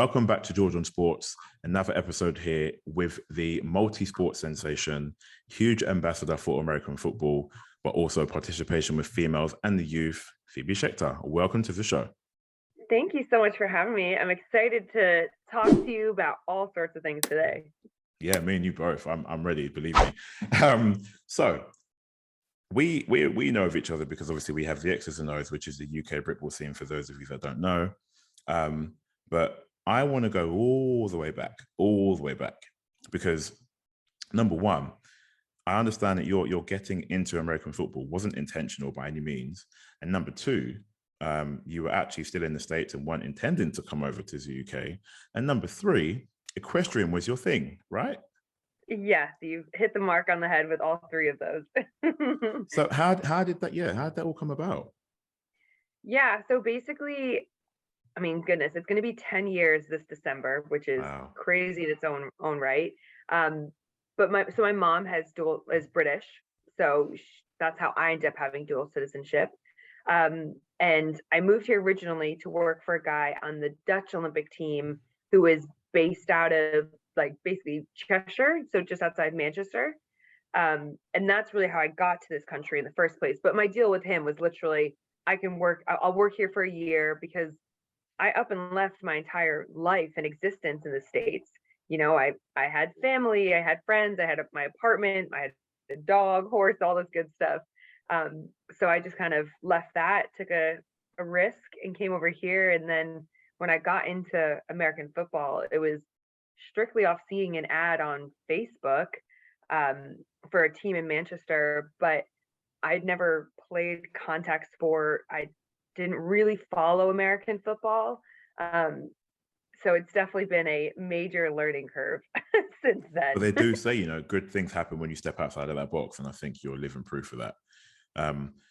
Welcome back to Georgeonsports, another episode here with the multi-sport sensation, huge ambassador for American football, but also participation with females and the youth, Phoebe Schecter. Welcome to the show. Thank you so much for having me. I'm excited to talk to you about all sorts of things today. Yeah, me and you both. I'm ready, believe me. So we know of each other because obviously we have the X's and O's, which is the UK brickball scene for those of you that don't know. But I want to go all the way back, because number one, I understand that you're getting into American football wasn't intentional by any means, and number two, you were actually still in the States and weren't intending to come over to the UK, and number three, equestrian was your thing, right? Yes, you hit the mark on the head with all three of those. So how did that all come about? Yeah, so basically, I mean, goodness, it's going to be 10 years this December, which is crazy in its own right. But my mom is British, so that's how I ended up having dual citizenship. And I moved here originally to work for a guy on the Dutch Olympic team who is based out of basically Cheshire, so just outside Manchester. And that's really how I got to this country in the first place. But my deal with him was literally, I'll work here for a year because I up and left my entire life and existence in the States. You know, I had family, I had friends, I had my apartment, I had a dog, horse, all this good stuff. So I just kind of left that, took a risk and came over here. And then when I got into American football, it was strictly off seeing an ad on Facebook for a team in Manchester, but I'd never played contact sport. I didn't really follow American football. So it's definitely been a major learning curve since then. Well, they do say, good things happen when you step outside of that box. And I think you're living proof of that.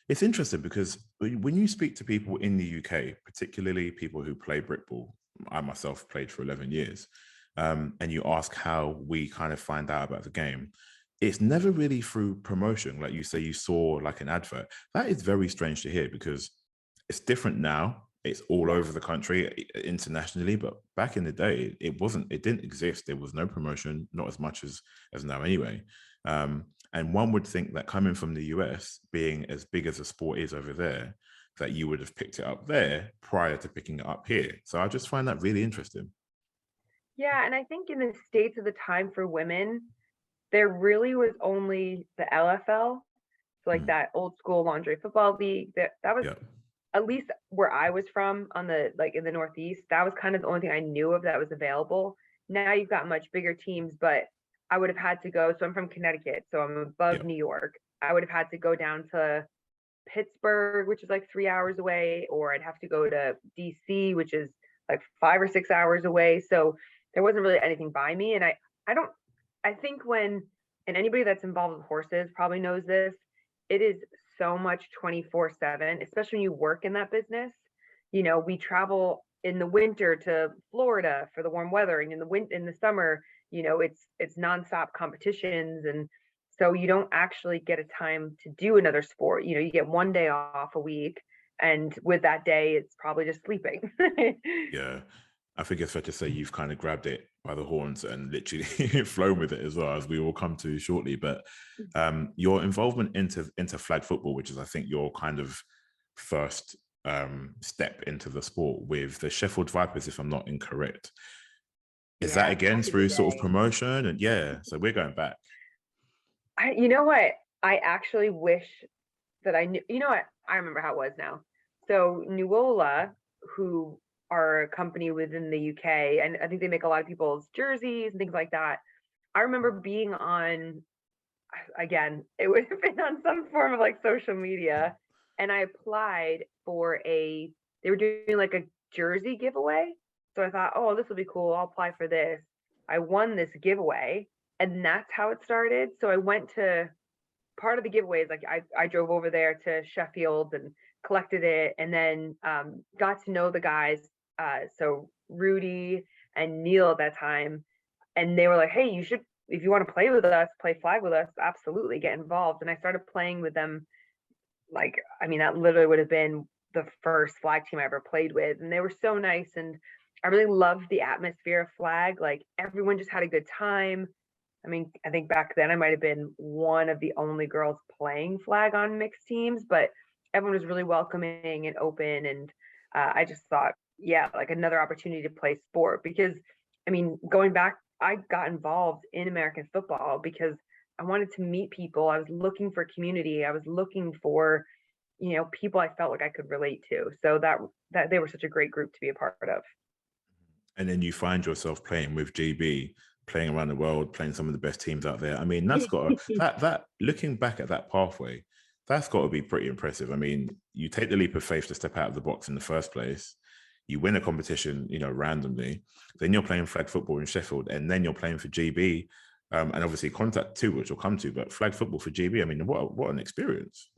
It's interesting because when you speak to people in the UK, particularly people who play brickball, I myself played for 11 years, and you ask how we kind of find out about the game, it's never really through promotion. Like you say, you saw like an advert. That is very strange to hear because it's different now. It's all over the country internationally, but back in the day, it didn't exist. There was no promotion, not as much as now anyway. And one would think that coming from the US, being as big as the sport is over there, that you would have picked it up there prior to picking it up here. So I just find that really interesting. Yeah, and I think in the States at the time for women, there really was only the LFL, so that old school lingerie football league. That was at least where I was from on the in the Northeast. That was kind of the only thing I knew of that was available. Now you've got much bigger teams, but I would have had to go. So I'm from Connecticut, so I'm above New York. I would have had to go down to Pittsburgh, which is 3 hours away, or I'd have to go to DC, which is 5 or 6 hours away. So there wasn't really anything by me. And I think and anybody that's involved with horses probably knows this, it is so much 24/7, especially when you work in that business. We travel in the winter to Florida for the warm weather, and in the summer, it's nonstop competitions. And so you don't actually get a time to do another sport. You get one day off a week, and with that day, it's probably just sleeping. Yeah. I think it's fair to say you've kind of grabbed it by the horns and literally flown with it as well, as we will come to shortly. But your involvement into flag football, which is, I think, your kind of first step into the sport with the Sheffield Vipers, if I'm not incorrect. Is that again through sort of promotion? And so we're going back. You know what? I actually wish that I knew. You know what? I remember how it was now. So Nuola, who are a company within the UK, and I think they make a lot of people's jerseys and things like that. I remember being on, again, it would have been on some form of social media, and I applied for they were doing a jersey giveaway. So I thought, oh, this will be cool. I'll apply for this. I won this giveaway, and that's how it started. So I went to part of the giveaways. I drove over there to Sheffield and collected it, and then got to know the guys. So Rudy and Neil at that time, and they were like, hey, you should, if you want to play with us, play flag with us, absolutely get involved. And I started playing with them. That literally would have been the first flag team I ever played with. And they were so nice. And I really loved the atmosphere of flag. Like everyone just had a good time. I mean, I think back then I might have been one of the only girls playing flag on mixed teams, but everyone was really welcoming and open. And I just thought, yeah, like another opportunity to play sport because, I mean, going back, I got involved in American football because I wanted to meet people. I was looking for community. I was looking for, people I felt like I could relate to. So that they were such a great group to be a part of. And then you find yourself playing with GB, playing around the world, playing some of the best teams out there. I mean, that's got that looking back at that pathway, that's got to be pretty impressive. I mean, you take the leap of faith to step out of the box in the first place. You win a competition, randomly. Then you're playing flag football in Sheffield, and then you're playing for GB, and obviously contact too, which we'll come to. But flag football for GB, I mean, what an experience.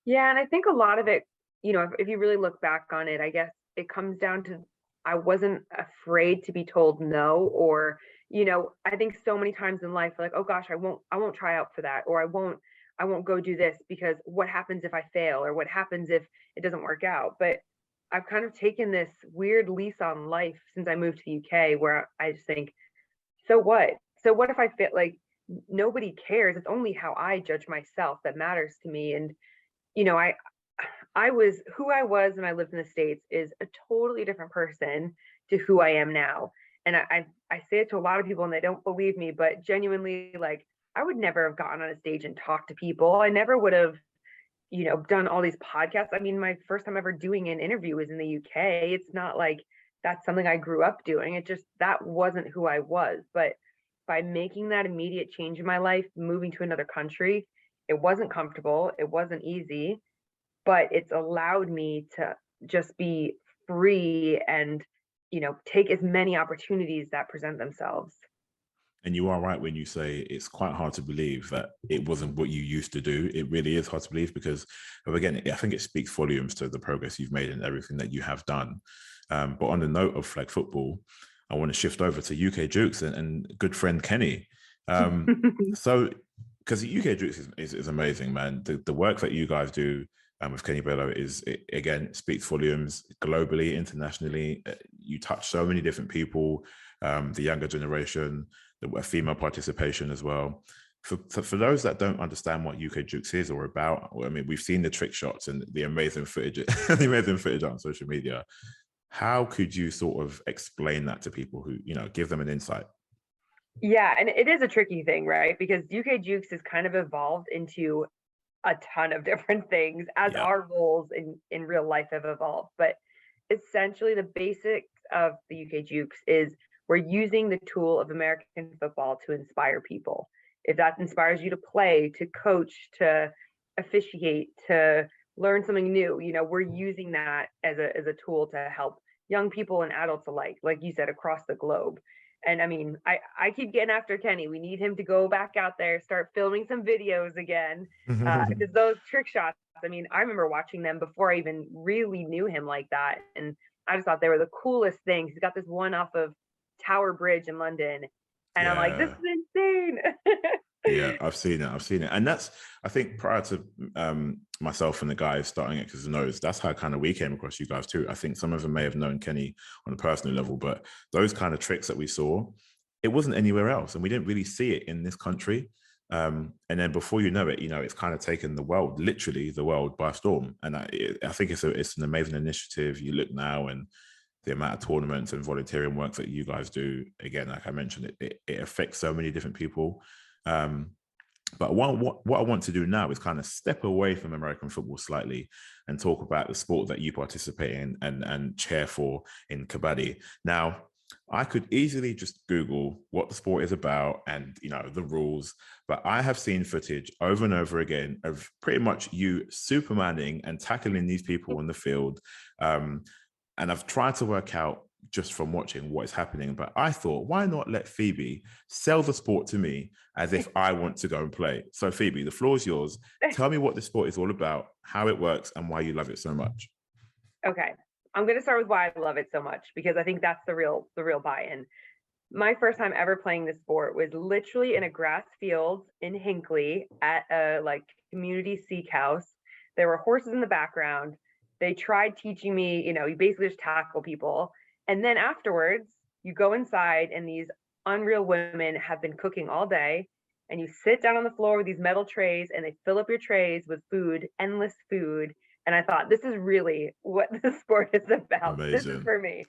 Yeah, and I think a lot of it, if you really look back on it, I guess it comes down to I wasn't afraid to be told no, or, I think so many times in life, like, oh gosh, I won't try out for that, or I won't go do this because what happens if I fail, or what happens if it doesn't work out? But I've kind of taken this weird lease on life since I moved to the UK where I just think, so what? So what if I fit like nobody cares? It's only how I judge myself that matters to me. And you know, I I was who I was when I lived in the States is a totally different person to who I am now. And I say it to a lot of people and they don't believe me, but genuinely, like I would never have gotten on a stage and talked to people. I never would have, done all these podcasts. I mean, my first time ever doing an interview was in the UK. It's not like that's something I grew up doing. It just that wasn't who I was. But by making that immediate change in my life, moving to another country, it wasn't comfortable, it wasn't easy, but it's allowed me to just be free and, take as many opportunities that present themselves. And you are right when you say it's quite hard to believe that it wasn't what you used to do. It really is hard to believe because, again, I think it speaks volumes to the progress you've made and everything that you have done. But on the note of flag football, I want to shift over to UK Jukes and good friend Kenny. So, because UK Jukes is amazing, man. The work that you guys do with Kenny Bello again, speaks volumes globally, internationally. You touch so many different people, the younger generation, the female participation as well. For those that don't understand what UK Jukes is or about, I mean, we've seen the trick shots and the amazing footage, on social media. How could you sort of explain that to people who, give them an insight? Yeah, and it is a tricky thing, right? Because UK Jukes has kind of evolved into a ton of different things as our roles in real life have evolved. But essentially the basics of the UK Jukes is we're using the tool of American football to inspire people. If that inspires you to play, to coach, to officiate, to learn something new, we're using that as a tool to help young people and adults alike, like you said, across the globe. And I mean, I keep getting after Kenny. We need him to go back out there, start filming some videos again. Because those trick shots, I mean, I remember watching them before I even really knew him like that. And I just thought they were the coolest things. He's got this one off of Tower Bridge in London. And I'm like, this is insane. Yeah, I've seen it. And that's, I think prior to myself and the guys starting X's and O's, that's how kind of we came across you guys too. I think some of them may have known Kenny on a personal level, but those kind of tricks that we saw, it wasn't anywhere else. And we didn't really see it in this country. And then before you know it, it's kind of taken the world, literally the world by storm. And I think it's an amazing initiative. You look now and the amount of tournaments and volunteering work that you guys do, again, like I mentioned, it affects so many different people. But what I want to do now is kind of step away from American football slightly and talk about the sport that you participate in and chair for in Kabaddi. Now, I could easily just Google what the sport is about and, the rules, but I have seen footage over and over again of pretty much you supermaning and tackling these people on the field. And I've tried to work out just from watching what is happening, but I thought, why not let Phoebe sell the sport to me as if I want to go and play? So Phoebe, the floor is yours. Tell me what the sport is all about, how it works, and why you love it so much. Okay. I'm going to start with why I love it so much, because I think that's the real buy-in. My first time ever playing this sport was literally in a grass field in Hinckley at a community seek house. There were horses in the background. They tried teaching me, you basically just tackle people. And then afterwards, you go inside and these unreal women have been cooking all day, and you sit down on the floor with these metal trays and they fill up your trays with food, endless food. And I thought, this is really what the sport is about. Amazing. This is for me.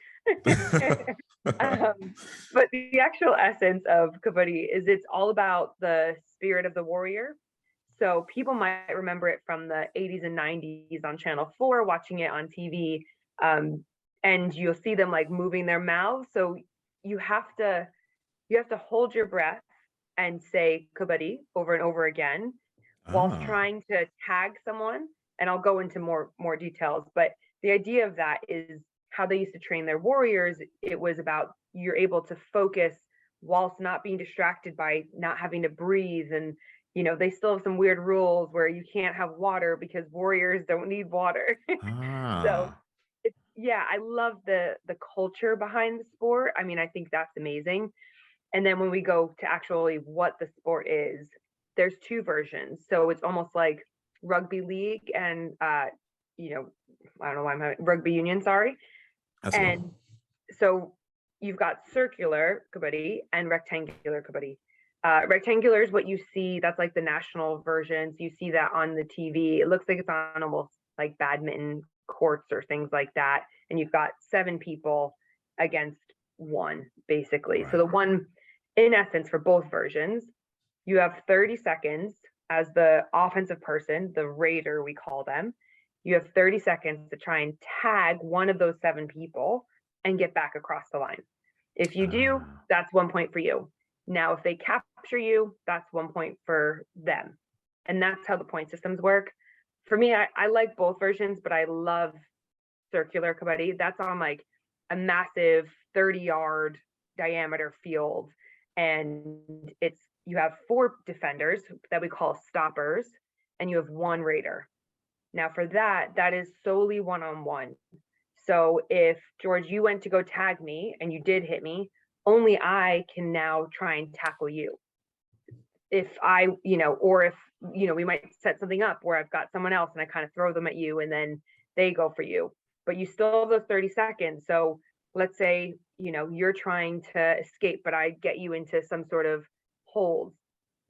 But the actual essence of Kabaddi is it's all about the spirit of the warrior. So people might remember it from the 80s and 90s on Channel 4, watching it on TV. And you'll see them like moving their mouths. So you have to hold your breath and say Kabaddi over and over again whilst trying to tag someone. And I'll go into more details, but the idea of that is how they used to train their warriors. It was about you're able to focus whilst not being distracted by not having to breathe. And, you know, they still have some weird rules where you can't have water because warriors don't need water. So yeah, I love the culture behind the sport. I mean, I think that's amazing. And then when we go to actually what the sport is, there's two versions. So it's almost like rugby league and you know, I don't know why I'm having rugby union, sorry. That's and so you've got circular Kabaddi and rectangular Kabaddi. Rectangular is what you see, that's like the national versions. You see that on the TV. It looks like it's on almost like badminton courts or things like that. And you've got 7 people against 1, basically. Right. So the one, in essence, for both versions, you have 30 seconds as the offensive person, the raider, we call them. You have 30 seconds to try and tag one of those 7 people and get back across the line. If you do, that's 1 point for you. Now, if they capture you, that's 1 point for them. And that's how the point systems work. For me, I like both versions, but I love circular Kabaddi. That's on like a massive 30-yard diameter field. And you have 4 defenders that we call stoppers, and you have 1 raider. Now for that is solely one-on-one. So if, George, you went to go tag me and you did hit me, only I can now try and tackle you. If I, or if, we might set something up where I've got someone else and I kind of throw them at you and then they go for you. But you still have those 30 seconds. So let's say, you're trying to escape, but I get you into some sort of hold.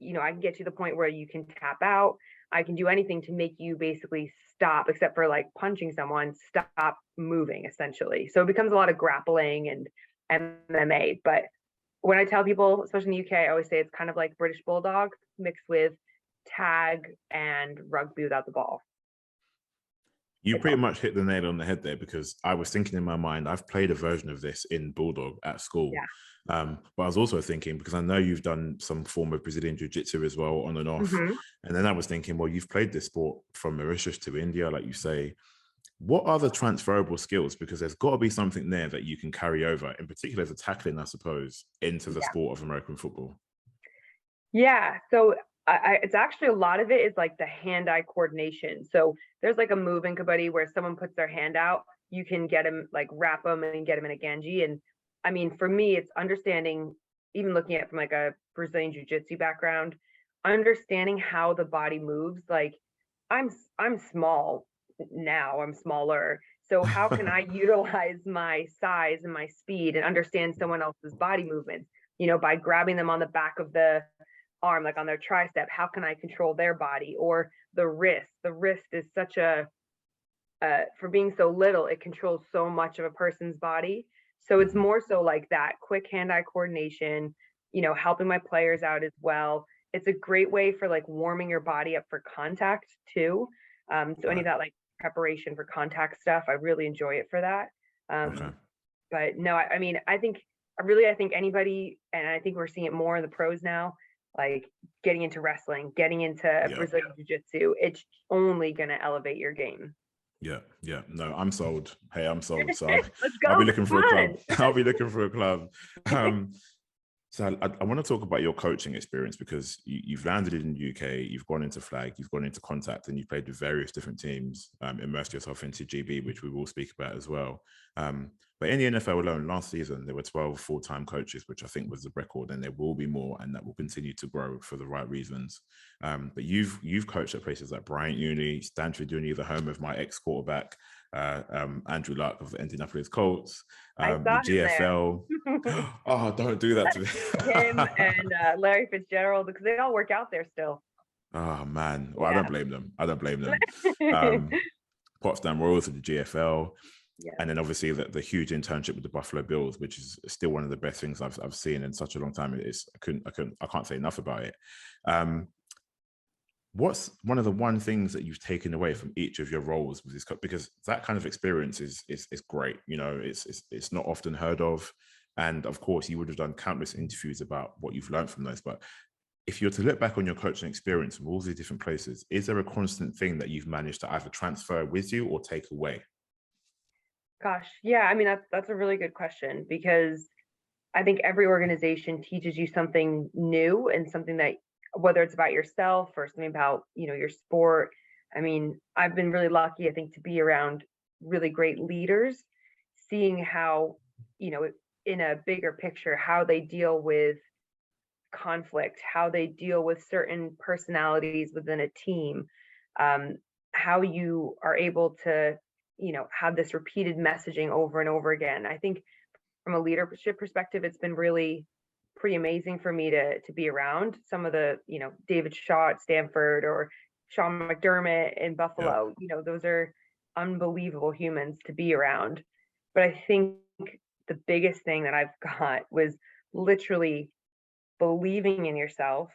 I can get to the point where you can tap out. I can do anything to make you basically stop, except for like punching someone, stop moving, essentially. So it becomes a lot of grappling and MMA. But when I tell people, especially in the UK, I always say it's kind of like British Bulldog mixed with tag and rugby without the ball. You pretty much hit the nail on the head there, because I was thinking in my mind, I've played a version of this in Bulldog at school. Yeah. But I was also thinking, because I know you've done some form of Brazilian Jiu-Jitsu as well, on and off. Mm-hmm. And then I was thinking, well, you've played this sport from Mauritius to India, like you say. What are the transferable skills? Because there's got to be something there that you can carry over, in particular as a tackling, I suppose, into the sport of American football. Yeah. So it's actually, a lot of it is like the hand-eye coordination. So there's like a move in Kabaddi where someone puts their hand out, you can get them, like wrap them and get them in a Genji. And I mean, for me, it's understanding, even looking at it from like a Brazilian Jiu-Jitsu background, understanding how the body moves. Like I'm small now, I'm smaller. So how can I utilize my size and my speed and understand someone else's body movements, by grabbing them on the back of the arm, like on their tricep? How can I control their body? Or the wrist is such a for being so little, it controls so much of a person's body. So it's more so like that quick hand-eye coordination, helping my players out as well. It's a great way for like warming your body up for contact too. So any of that like preparation for contact stuff, I really enjoy it for that. But no, I mean, I think anybody, and I think we're seeing it more in the pros now, like getting into wrestling, getting into Brazilian Jiu-Jitsu, it's only going to elevate your game. Yeah. No, I'm sold. Hey, I'm sold. So I'll be looking for a club. I'll be looking for a club. So I want to talk about your coaching experience, because you've landed in the UK, you've gone into flag, you've gone into contact, and you've played with various different teams, immersed yourself into GB, which we will speak about as well. But in the NFL alone, last season, there were 12 full-time coaches, which I think was the record, and there will be more, and that will continue to grow for the right reasons. But you've coached at places like Bryant Uni, Stanford Uni, the home of my ex-quarterback. Andrew Luck of the Indianapolis Colts, I the saw him GFL. there. Oh, don't do that to me. Him and Larry Fitzgerald, because they all work out there still. Oh man, well, I don't blame them. I don't blame them. Yeah. Potsdam Royals of the GFL. Yeah. And then obviously the huge internship with the Buffalo Bills, which is still one of the best things I've seen in such a long time. I can't say enough about it. What's one of the one things that you've taken away from each of your roles with this? Because that kind of experience is great. You know, it's not often heard of, and of course you would have done countless interviews about what you've learned from those. But if you're to look back on your coaching experience from all these different places, is there a constant thing that you've managed to either transfer with you or take away? Gosh, yeah. I mean, that's a really good question, because I think every organization teaches you something new and something that, whether it's about yourself or something about, your sport. I mean, I've been really lucky, I think, to be around really great leaders, seeing how, in a bigger picture, how they deal with conflict, how they deal with certain personalities within a team, how you are able to, have this repeated messaging over and over again. I think from a leadership perspective, it's been really pretty amazing for me to be around some of the, David Shaw at Stanford or Sean McDermott in Buffalo. Those are unbelievable humans to be around. But I think the biggest thing that I've got was literally believing in yourself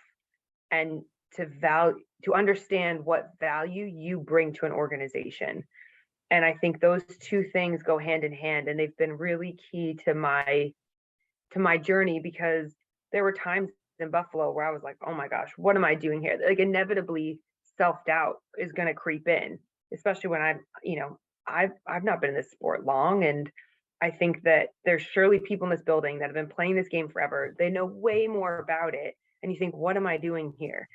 and to understand what value you bring to an organization. And I think those two things go hand in hand, and they've been really key to my journey, because there were times in Buffalo where I was like, oh my gosh, what am I doing here? Like, inevitably self-doubt is going to creep in, especially when I've not been in this sport long. And I think that there's surely people in this building that have been playing this game forever. They know way more about it. And you think, what am I doing here?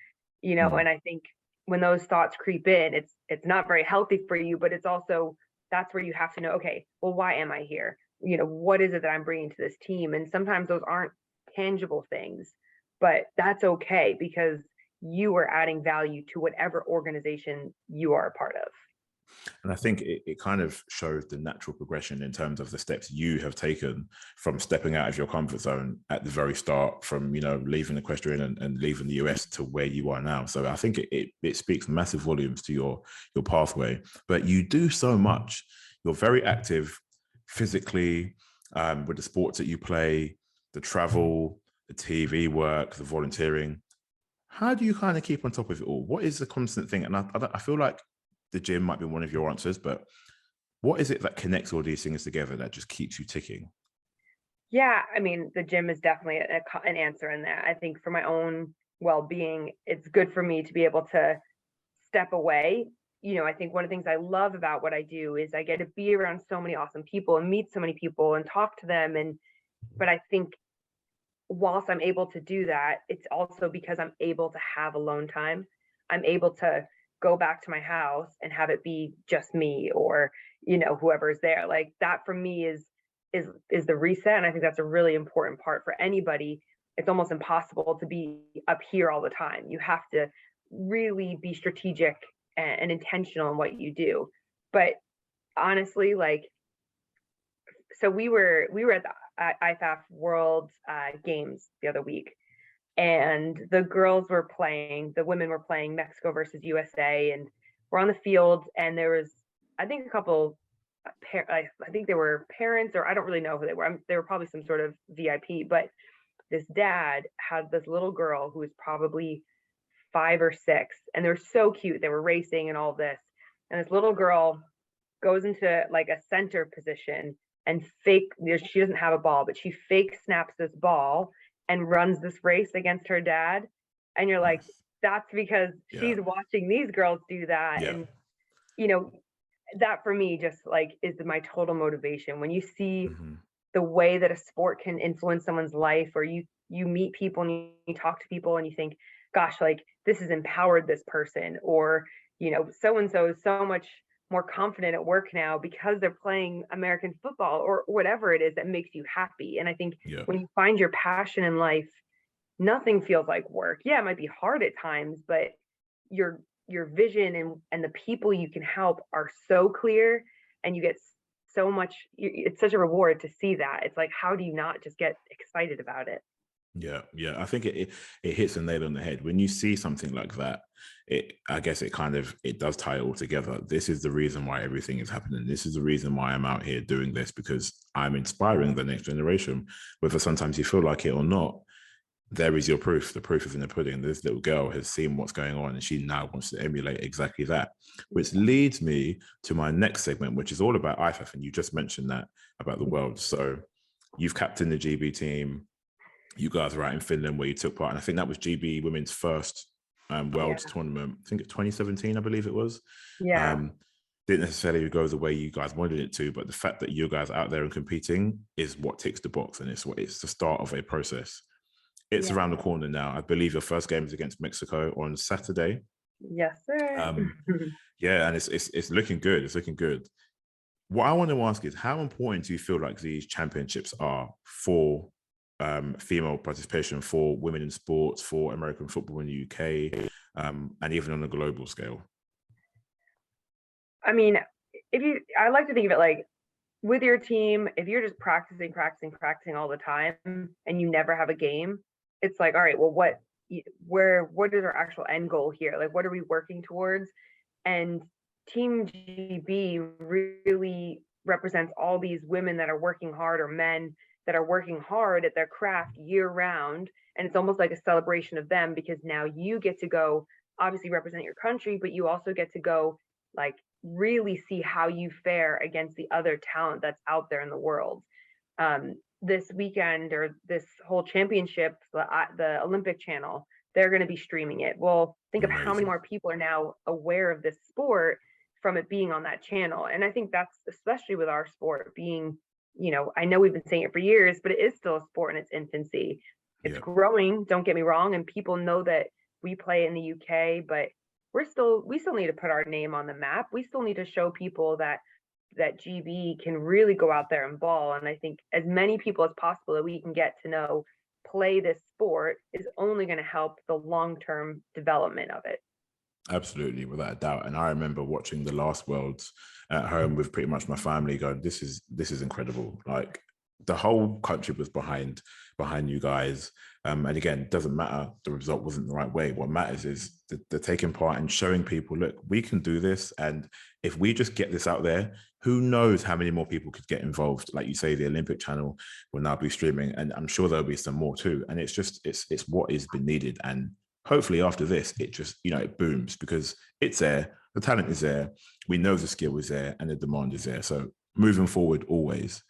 And I think when those thoughts creep in, it's not very healthy for you, but it's also, that's where you have to know, okay, well, why am I here? What is it that I'm bringing to this team? And sometimes those aren't tangible things, but that's okay, because you are adding value to whatever organization you are a part of. And I think it kind of shows the natural progression in terms of the steps you have taken from stepping out of your comfort zone at the very start, from, leaving equestrian and leaving the US to where you are now. So I think it speaks massive volumes to your pathway. But you do so much. You're very active physically, with the sports that you play, the travel, the TV work, the volunteering. How do you kind of keep on top of it all? What is the constant thing? And I feel like the gym might be one of your answers, but what is it that connects all these things together that just keeps you ticking? Yeah, I mean, the gym is definitely an answer in that. I think for my own well-being, it's good for me to be able to step away. I think one of the things I love about what I do is I get to be around so many awesome people and meet so many people and talk to them. But I think whilst I'm able to do that, it's also because I'm able to have alone time. I'm able to go back to my house and have it be just me, or whoever's there. Like, that for me is the reset. And I think that's a really important part for anybody. It's almost impossible to be up here all the time. You have to really be strategic and intentional in what you do. But honestly, so we were at the IFAF World Games the other week, and the women were playing Mexico versus USA, and we're on the field, and there was, I think, a couple, I think they were parents, or I don't really know who they were. They were probably some sort of VIP, but this dad had this little girl who was probably 5 or 6, and they're so cute. They were racing and all this, and this little girl goes into like a center position and she doesn't have a ball, but she fake snaps this ball and runs this race against her dad. And you're like, that's because she's watching these girls do that. And that for me just is my total motivation. When you see the way that a sport can influence someone's life, or you meet people and you talk to people and you think, gosh, this has empowered this person, or so and so is so much more confident at work now because they're playing American football, or whatever it is that makes you happy. And I think when you find your passion in life, nothing feels like work. Yeah, it might be hard at times, but your vision and the people you can help are so clear and you get so much, it's such a reward to see that. It's like, how do you not just get excited about it? Yeah, yeah. I think it hits the nail on the head. When you see something like that, I guess it does tie it all together. This is the reason why everything is happening. This is the reason why I'm out here doing this, because I'm inspiring the next generation. Whether sometimes you feel like it or not, there is your proof. The proof is in the pudding. This little girl has seen what's going on, and she now wants to emulate exactly that. Which leads me to my next segment, which is all about IFAF. And you just mentioned that about the world. So you've captained the GB team. You guys were out in Finland where you took part, and I think that was GB Women's first World tournament. I think it's 2017, I believe it was. Yeah. Didn't necessarily go the way you guys wanted it to, but the fact that you guys are out there and competing is what ticks the box, and it's the start of a process. It's around the corner now. I believe your first game is against Mexico on Saturday. Yes, sir. Yeah, and it's looking good. It's looking good. What I want to ask is, how important do you feel like these championships are for female participation, for women in sports, for American football in the UK, and even on a global scale? I mean, I like to think of it like, with your team, if you're just practicing all the time and you never have a game, it's like, all right, well, what is our actual end goal here? Like, what are we working towards? And Team GB really represents all these women that are working hard, or men that are working hard at their craft year round. And it's almost like a celebration of them, because now you get to go obviously represent your country, but you also get to go like really see how you fare against the other talent that's out there in the world. This weekend, or this whole championship, the Olympic channel, they're going to be streaming it. Well, think Amazing. Of how many more people are now aware of this sport from it being on that channel. And I think that's, especially with our sport being, I know we've been saying it for years, but it is still a sport in its infancy. It's growing, don't get me wrong, and people know that we play in the UK, but we still need to put our name on the map. We still need to show people that GB can really go out there and ball. And I think as many people as possible that we can get to know play this sport is only going to help the long-term development of it. Absolutely, without a doubt. And I remember watching the last Worlds at home with pretty much my family, going, this is incredible. Like, the whole country was behind you guys. And again, it doesn't matter, the result wasn't the right way. What matters is the taking part and showing people, look, we can do this. And if we just get this out there, who knows how many more people could get involved. Like you say, the Olympic channel will now be streaming, and I'm sure there'll be some more too. And it's what has been needed. And hopefully after this, it just, it booms, because it's there. The talent is there. We know the skill is there and the demand is there. So moving forward, always.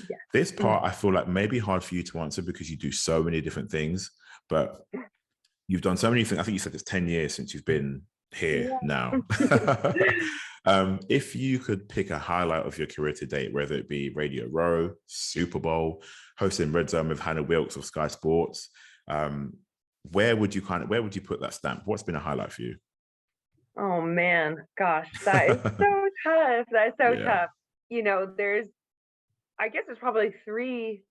Yeah. This part, I feel like may be hard for you to answer because you do so many different things, but you've done so many things. I think you said it's 10 years since you've been here now. If you could pick a highlight of your career to date, whether it be Radio Row, Super Bowl, hosting Red Zone with Hannah Wilkes of Sky Sports, where would you put that stamp? What's been a highlight for you? Oh man, gosh, that is so tough. That is so tough. I guess there's probably three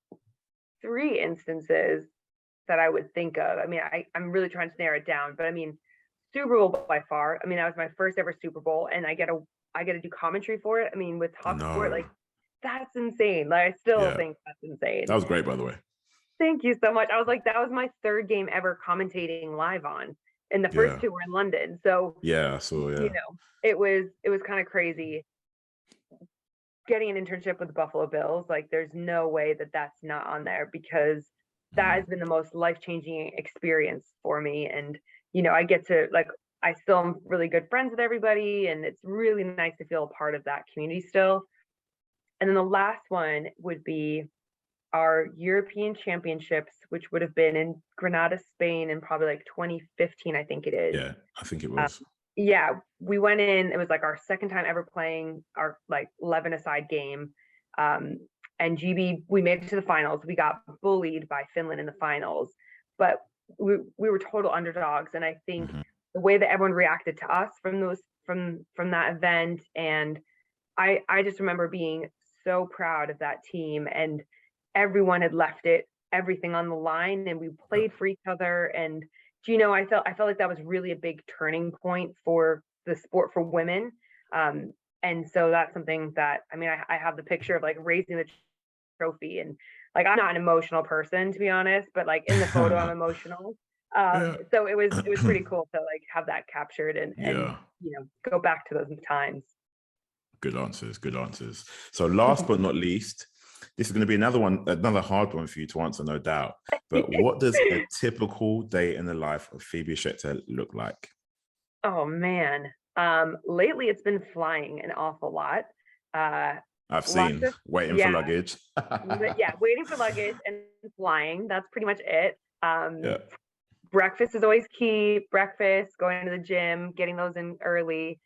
instances that I would think of. I mean, I'm really trying to narrow it down, but I mean, Super Bowl by far. I mean, that was my first ever Super Bowl, and I get to do commentary for it. I mean, with Talk Sport, like, that's insane. Like, I still think that's insane. That was great, by the way. Thank you so much. I was like, that was my third game ever commentating live on, and the first two were in London. So it was kind of crazy. Getting an internship with the Buffalo Bills, like, there's no way that that's not on there, because that has been the most life-changing experience for me. And I get to, like, I still am really good friends with everybody, and it's really nice to feel a part of that community still. And then the last one would be our European Championships, which would have been in Granada, Spain, in probably like 2015, I think it is. Yeah, I think it was. We went in, it was like our second time ever playing our like 11-a-side game. And GB, we made it to the finals. We got bullied by Finland in the finals, but we were total underdogs. And I think the way that everyone reacted to us from that event, and I just remember being so proud of that team, and everyone had left everything on the line, and we played for each other. And I felt like that was really a big turning point for the sport for women. And so that's something that, I mean, I have the picture of like raising the trophy, and like, I'm not an emotional person, to be honest, but like in the photo, I'm emotional. So it was pretty cool to like have that captured and you know, go back to those times. Good answers, good answers. So last but not least, this is going to be another hard one for you to answer, no doubt. But what does a typical day in the life of Phoebe Schecter look like? Oh man. Lately it's been flying an awful lot. I've seen waiting for luggage. Yeah, waiting for luggage and flying. That's pretty much it. Breakfast is always key. Breakfast, going to the gym, getting those in early.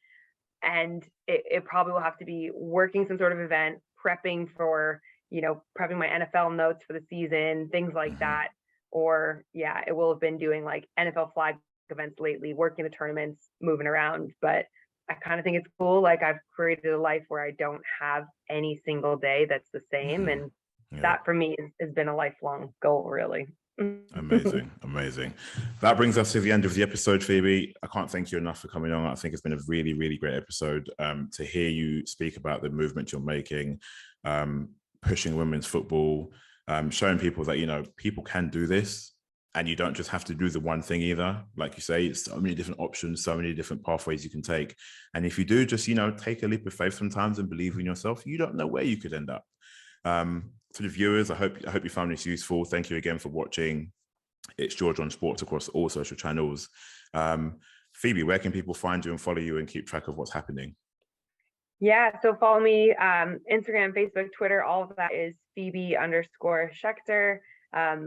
And it probably will have to be working some sort of event, prepping for, you know, prepping my NFL notes for the season, things like that. Or yeah, it will have been doing like NFL flag events lately, working the tournaments, moving around. But I kind of think it's cool. Like, I've created a life where I don't have any single day that's the same. And that for me has been a lifelong goal, really. Amazing, amazing. That brings us to the end of the episode, Phoebe. I can't thank you enough for coming on. I think it's been a really, really great episode to hear you speak about the movement you're making, pushing women's football, showing people that, you know, people can do this, and you don't just have to do the one thing either. Like you say, it's so many different options, so many different pathways you can take. And if you do just, you know, take a leap of faith sometimes and believe in yourself, you don't know where you could end up. To the viewers, I hope you found this useful. Thank you again for watching. It's Georgeonsports across all social channels. Phoebe, where can people find you and follow you and keep track of what's happening? Yeah, so follow me, Instagram, Facebook, Twitter, all of that is Phoebe_Schecter.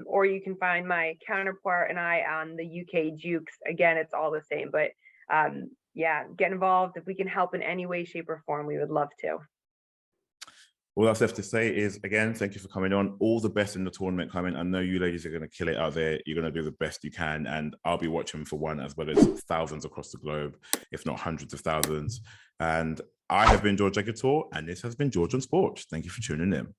Or you can find my counterpart and I on the UK Jukes. Again, it's all the same, but yeah, get involved. If we can help in any way, shape, or form, we would love to. All that's left to say is, again, thank you for coming on. All the best in the tournament coming. I know you ladies are going to kill it out there. You're going to do the best you can. And I'll be watching for one, as well as thousands across the globe, if not hundreds of thousands. And I have been George Egertor, and this has been Georgeonsports. Thank you for tuning in.